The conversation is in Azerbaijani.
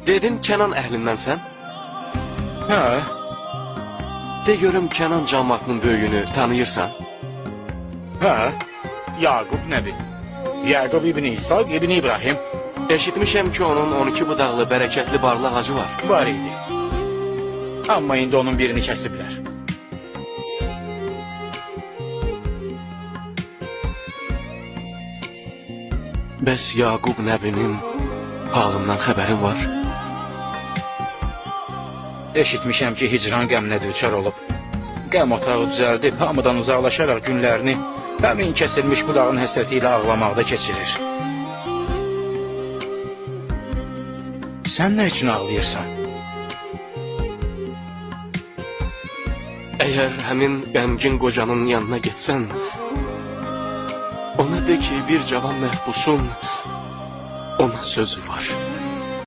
Dedin Kenan əhlindən Hə, De görüm Kenan cəmaatının böyüyünü tanıyırsan? hə. Yaqub nəbi. Yaqub ibn İshaq ibn İbrahim Eşitmişəm ki, onun 12 budaqlı bərəkətli barlı ağacı var. var idi. Amma indi onun birini kəsiblər. Bəs Yaqub nəbinin halından xəbərin var? Eşitmişəm ki, hicran qəminə düçar olub. Qəm otağı düzəldib, hamıdan uzaqlaşaraq günlərini həmin kəsilmiş budağın həsrəti ilə ağlamaqda keçirir. Sən nə üçün ağlayırsan? Əgər həmin qəmgin qocanın yanına getsən, ona de ki, bir cavan məhbusun ona sözü var.